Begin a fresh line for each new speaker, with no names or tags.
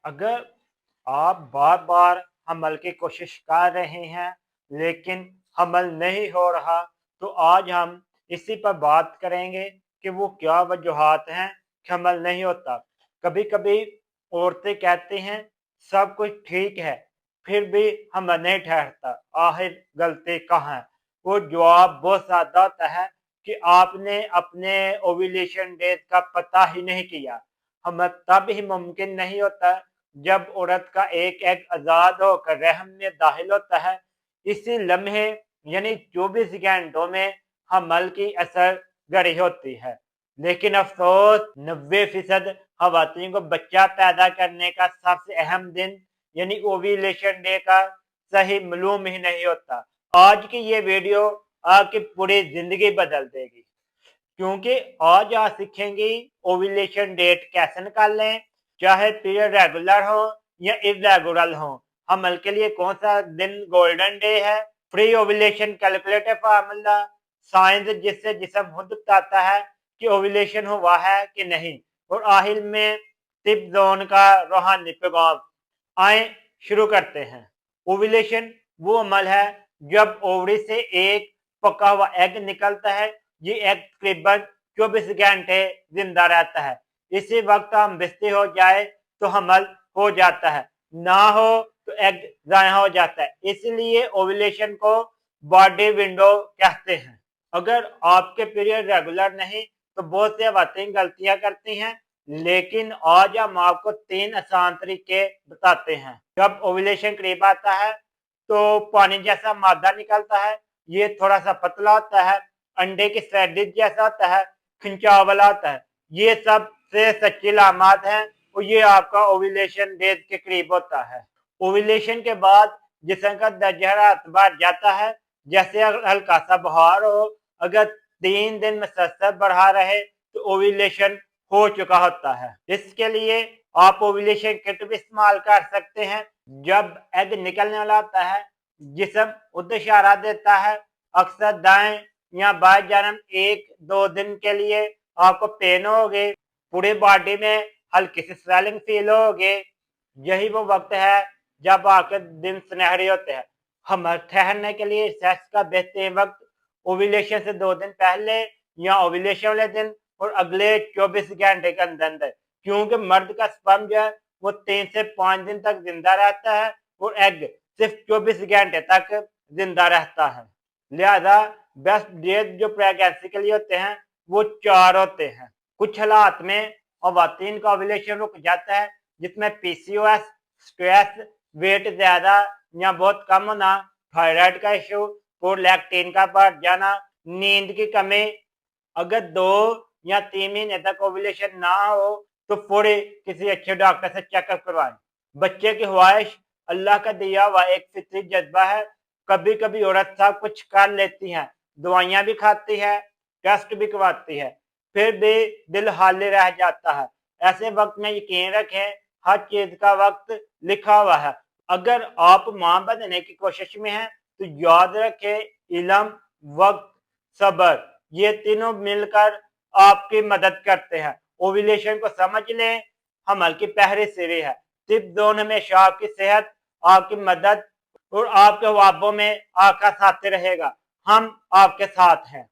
अगर आप बार बार हमल की कोशिश कर रहे हैं लेकिन हमल नहीं हो रहा, तो आज हम इसी पर बात करेंगे कि वो क्या वजूहात हैं कि हमल नहीं होता। कभी कभी औरतें कहती हैं सब कुछ ठीक है, फिर भी हमल नहीं ठहरता, आखिर गलती कहाँ है। वो जवाब बहुत सादा होता है कि आपने अपने ओव्यूलेशन डेट का पता ही नहीं किया। हमल तब ही मुमकिन नहीं होता जब औरत का एक एग आजाद होकर रहम में दाखिल होता है। इसी लम्हे यानी 24 घंटों में हमल की असर गड़ी होती है। लेकिन अफसोस 90% खवातीन को बच्चा पैदा करने का सबसे अहम दिन यानी ओव्यूलेशन डे का सही मालूम ही नहीं होता। आज की ये वीडियो आपकी पूरी जिंदगी बदल देगी, क्योंकि आज आप सीखेंगे ओव्यूलेशन डेट कैसे निकाल लें, चाहे पीरियड रेगुलर हो या इरेगुलर हो। हमल के लिए कौन सा दिन गोल्डन डे है, free ovulation calculator formula, science जिससे जिसम खुद बताता है कि ओव्यूलेशन हुआ है कि नहीं, और आखिर में टिप जोन का रूहानी पैगाम। आए शुरू करते हैं। ओव्यूलेशन वो अमल है जब ओवरी से एक पका हुआ एग निकलता है। ये एग तकरीबन 24 घंटे जिंदा रहता है। इसी वक्त हम बिस्ती हो जाए तो हमल हो जाता है, ना हो तो एग जाया हो जाता है। इसलिए ओव्यूलेशन को बॉडी विंडो कहते हैं। अगर आपके पीरियड रेगुलर नहीं तो बहुत से खवातीन गलतियां करती हैं, लेकिन आज हम आपको 3 आसान तरीके बताते हैं। जब ओव्यूलेशन करीब आता है तो पानी जैसा मादा निकलता है। ये थोड़ा सा पतला होता है, अंडे की सैडिज जैसा होता है, खिंचाव वाला होता है। ये सब से सच्ची लामात हैं और ये आपका ओव्यूलेशन डेज के करीब होता है। ओव्यूलेशन के बाद जिस्म का दर्जा हरारत बढ़ जाता है, जैसे हल्का सा बुखार हो। अगर 3 दिन मुसलसल बढ़ा रहे तो ओव्यूलेशन हो चुका होता है। इसके लिए आप ओव्यूलेशन किट भी इस्तेमाल कर सकते हैं। जब एग निकलने वाला होता है, जिस्म उधर इशारा देता है। अक्सर दाएं या बाएं जानब 1-2 दिन के लिए आपको पेन होगी, पूरी बॉडी में हल्की सी स्वेलिंग फील होगी। यही वो वक्त है जब आपके दिन सुनहरे होते हैं। हमल ठहरने के लिए सेक्स का बेहतरीन वक्त ओव्यूलेशन से 2 दिन पहले या ओव्यूलेशन वाले दिन और अगले 24 घंटे के अंदर अंदर, क्योंकि मर्द का स्पर्म जो है वो 3 से 5 दिन तक जिंदा रहता है और एग सिर्फ 24 घंटे तक जिंदा रहता है। लिहाजा बेस्ट डेज जो प्रेगनेंसी के लिए होते हैं वो 4 होते हैं। कुछ हालात में खवातीन का ओव्यूलेशन रुक जाता है, जिसमें पीसीओएस, स्ट्रेस, वेट ज्यादा या बहुत कम होना, थायराइड का इशू, प्रोलैक्टिन का बढ़ जाना, नींद की कमी। अगर 2 या 3 महीने तक ओव्यूलेशन ना हो तो फौरी किसी अच्छे डॉक्टर से चेकअप करवाएं। बच्चे की ख्वाहिश अल्लाह का दिया हुआ एक फितरी जज्बा है। कभी कभी औरत सब कुछ कर लेती है, दवाइयां भी खाती है, टेस्ट भी करवाती है, फिर भी दिल खाली रह जाता है। ऐसे वक्त में यकीन रखें, हर चीज का वक्त लिखा हुआ है। अगर आप मां बनने की कोशिश में हैं तो याद रखें, इल्म, वक्त, सब्र, ये तीनों मिलकर आपकी मदद करते हैं। ओव्यूलेशन को समझ लें, हमल की पहली सीढ़ी है। टिप जोन हमेशा आपकी सेहत, आपकी मदद और आपके ख्वाबों में आपका साथ रहेगा। हम आपके साथ हैं।